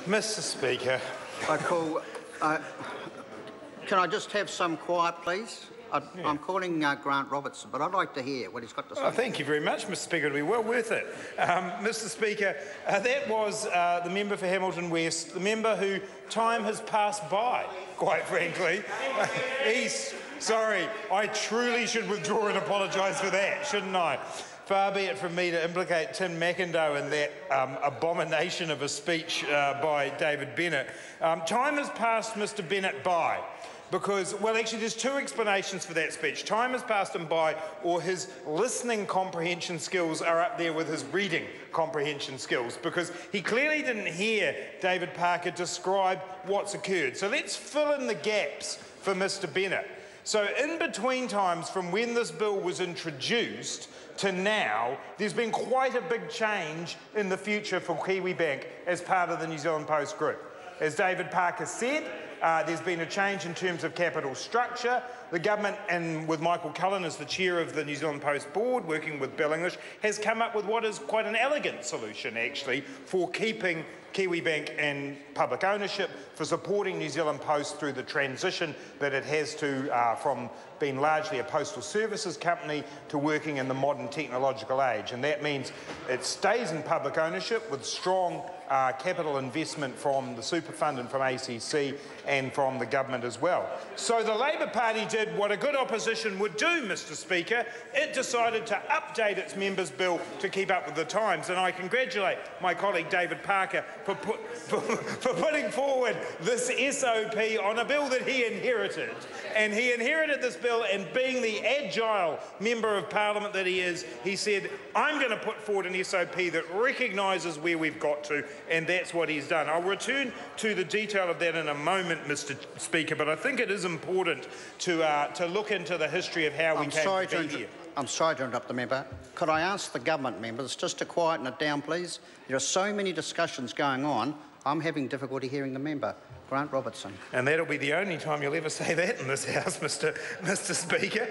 Mr. Speaker. Can I just have some quiet, please? I'm calling Grant Robertson, but I'd like to hear what he's got to say. Thank you very much, Mr. Speaker. It'll be well worth it. Mr. Speaker, that was the member for Hamilton West, the member who time has passed by, quite frankly. Sorry, I truly should withdraw and apologise for that, shouldn't I? Far be it from me to implicate Tim McIndoe in that abomination of a speech by David Bennett. Time has passed Mr. Bennett by. Because, well, actually, there's two explanations for that speech. Time has passed him by, or his listening comprehension skills are up there with his reading comprehension skills, because he clearly didn't hear David Parker describe what's occurred. So let's fill in the gaps for Mr. Bennett. So in between times from when this bill was introduced to now, there's been quite a big change in the future for Kiwibank as part of the New Zealand Post Group. As David Parker said, there's been a change in terms of capital structure. The government, and with Michael Cullen as the chair of the New Zealand Post board, working with Bill English, has come up with what is quite an elegant solution, actually, for keeping Kiwibank in public ownership, for supporting New Zealand Post through the transition that it has to from being largely a postal services company to working in the modern technological age. And that means it stays in public ownership with strong capital investment from the super fund and from ACC and from the government as well. So the Labor Party did what a good opposition would do, Mr. Speaker. It decided to update its members' bill to keep up with the times, and I congratulate my colleague David Parker for putting forward this SOP on a bill that he inherited. And he inherited this bill, and being the agile member of Parliament that he is, he said, I'm going to put forward an SOP that recognises where we've got to, and that's what he's done. I'll return to the detail of that in a moment, Mr. Speaker, but I think it is important to look into the history of how we came to be here. I'm sorry to interrupt the member. Could I ask the government members just to quieten it down, please? There are so many discussions going on, I'm having difficulty hearing the member. Grant Robertson. And that'll be the only time you'll ever say that in this House, Mr. Speaker.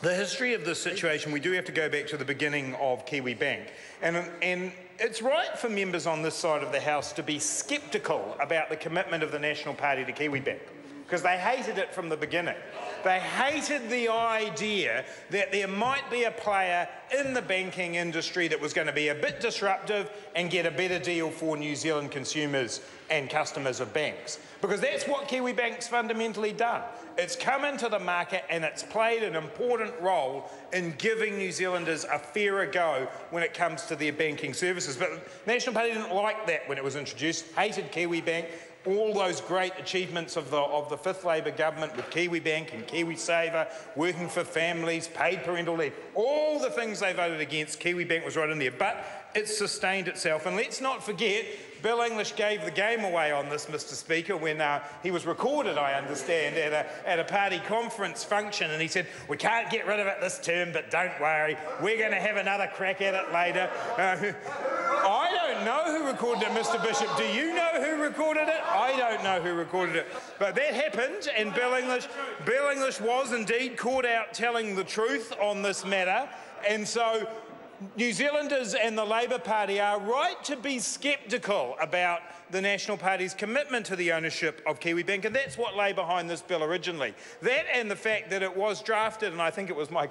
The history of this situation, we do have to go back to the beginning of Kiwibank. And it's right for members on this side of the House to be sceptical about the commitment of the National Party to Kiwibank, because they hated it from the beginning. They hated the idea that there might be a player in the banking industry that was going to be a bit disruptive and get a better deal for New Zealand consumers and customers of banks. Because that's what Kiwibank's fundamentally done. It's come into the market and it's played an important role in giving New Zealanders a fairer go when it comes to their banking services. But the National Party didn't like that when it was introduced, hated Kiwibank. All those great achievements of the fifth Labor government with Kiwibank and KiwiSaver, working for families, paid parental leave, all the things they voted against, Kiwibank was right in there. But it sustained itself. And let's not forget, Bill English gave the game away on this, Mr. Speaker, when he was recorded, I understand, at a party conference function, and he said, we can't get rid of it this term, but don't worry, we're going to have another crack at it later. I don't know who recorded it, Mr. Bishop. Do you know who recorded it? I don't know who recorded it. But that happened, and Bill English was indeed caught out telling the truth on this matter. And so New Zealanders and the Labor Party are right to be sceptical about the National Party's commitment to the ownership of Kiwibank, and that's what lay behind this bill originally. That and the fact that it was drafted, and I think it was my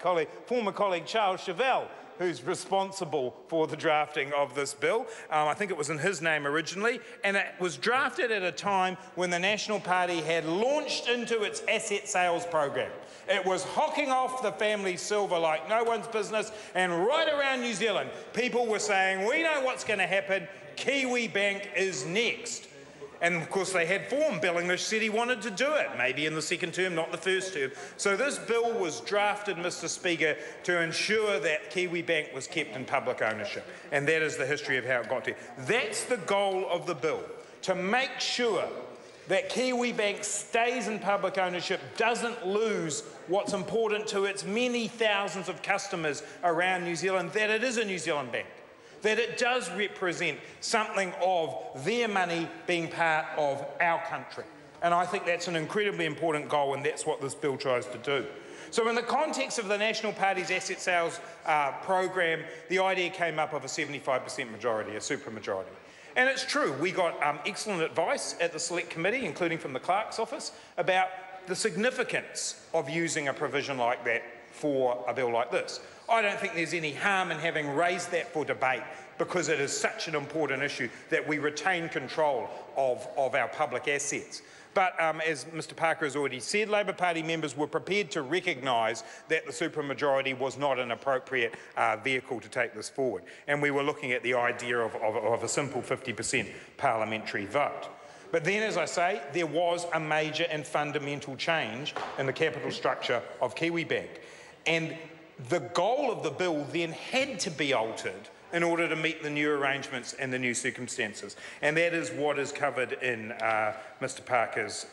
former colleague Charles Chauvel who's responsible for the drafting of this bill. I think it was in his name originally, and it was drafted at a time when the National Party had launched into its asset sales program. It was hocking off the family silver like no one's business, and right around New Zealand, people were saying, we know what's going to happen, Kiwibank is next. And of course they had formed. Bill English said he wanted to do it, maybe in the second term, not the first term. So this bill was drafted, Mr. Speaker, to ensure that Kiwibank was kept in public ownership. And that is the history of how it got there. That's the goal of the bill, to make sure that Kiwibank stays in public ownership, doesn't lose what's important to its many thousands of customers around New Zealand, that it is a New Zealand bank, that it does represent something of their money being part of our country. And I think that's an incredibly important goal, and that's what this bill tries to do. So in the context of the National Party's asset sales program, the idea came up of a 75% majority, a supermajority. And it's true, we got excellent advice at the Select Committee, including from the Clerk's office, about the significance of using a provision like that for a bill like this. I don't think there's any harm in having raised that for debate, because it is such an important issue that we retain control of our public assets. But as Mr Parker has already said, Labor Party members were prepared to recognise that the supermajority was not an appropriate vehicle to take this forward. And we were looking at the idea of a simple 50% parliamentary vote. But then, as I say, there was a major and fundamental change in the capital structure of Kiwibank. And the goal of the bill then had to be altered in order to meet the new arrangements and the new circumstances. And that is what is covered in Mr Parker's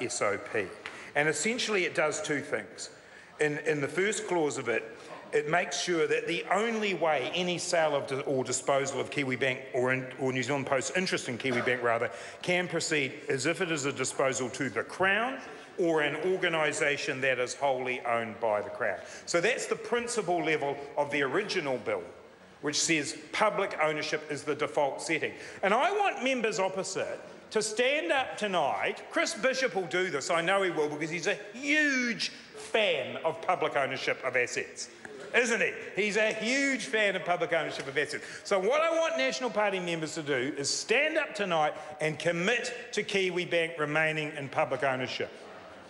SOP. And essentially it does two things. In the first clause of it, it makes sure that the only way any sale or disposal of Kiwibank or New Zealand Post's interest in Kiwibank rather can proceed is if it is a disposal to the Crown or an organisation that is wholly owned by the Crown. So that's the principal level of the original bill, which says public ownership is the default setting. And I want members opposite to stand up tonight. Chris Bishop will do this, I know he will, because he's a huge fan of public ownership of assets, isn't he? He's a huge fan of public ownership of assets. So what I want National Party members to do is stand up tonight and commit to Kiwibank remaining in public ownership.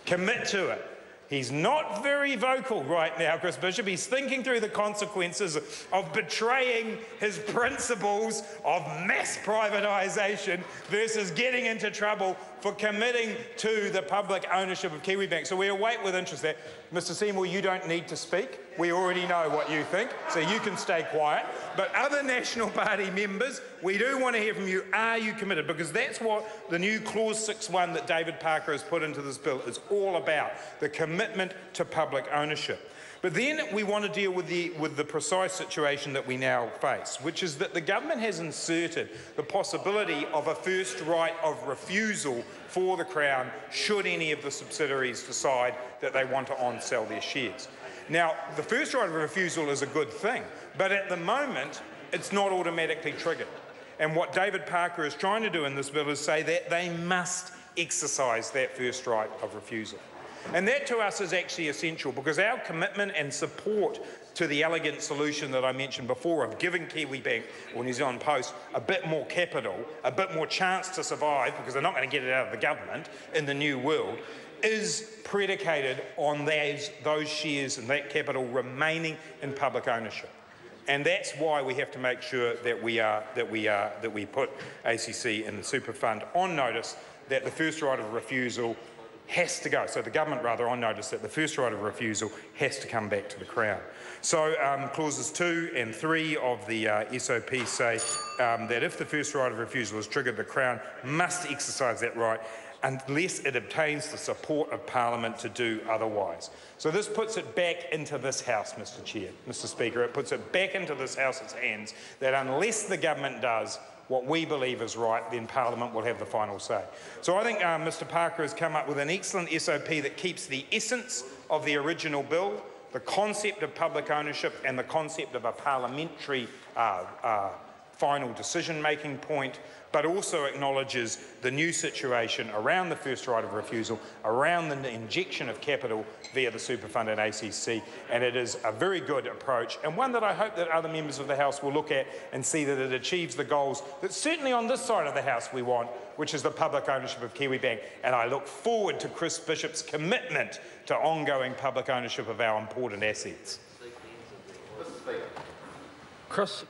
Commit to it. He's not very vocal right now, Chris Bishop. He's thinking through the consequences of betraying his principles of mass privatisation versus getting into trouble for committing to the public ownership of Kiwibank. So we await with interest that. Mr Seymour, you don't need to speak. We already know what you think, so you can stay quiet. But other National Party members, we do want to hear from you. Are you committed? Because that's what the new Clause 6.1 that David Parker has put into this bill is all about, the commitment to public ownership. But then we want to deal with the precise situation that we now face, which is that the government has inserted the possibility of a first right of refusal for the Crown should any of the subsidiaries decide that they want to on-sell their shares. Now, the first right of refusal is a good thing, but at the moment, it's not automatically triggered. And what David Parker is trying to do in this bill is say that they must exercise that first right of refusal. And that to us is actually essential, because our commitment and support to the elegant solution that I mentioned before of giving Kiwibank or New Zealand Post a bit more capital, a bit more chance to survive, because they're not going to get it out of the government in the new world, is predicated on those shares and that capital remaining in public ownership. And that's why we have to make sure that we put ACC and the super fund on notice that the first right of refusal has to go. So the government rather on notice that the first right of refusal has to come back to the Crown. So clauses 2 and 3 of the SOP say that if the first right of refusal is triggered, the Crown must exercise that right unless it obtains the support of Parliament to do otherwise. So this puts it back into this House, Mr Speaker. It puts it back into this House's hands that unless the government does what we believe is right, then Parliament will have the final say. So I think Mr Parker has come up with an excellent SOP that keeps the essence of the original bill, the concept of public ownership and the concept of a parliamentary final decision-making point, but also acknowledges the new situation around the first right of refusal, around the injection of capital via the super fund and ACC, and it is a very good approach, and one that I hope that other members of the House will look at and see that it achieves the goals that certainly on this side of the House we want, which is the public ownership of Kiwibank, and I look forward to Chris Bishop's commitment to ongoing public ownership of our important assets. Chris.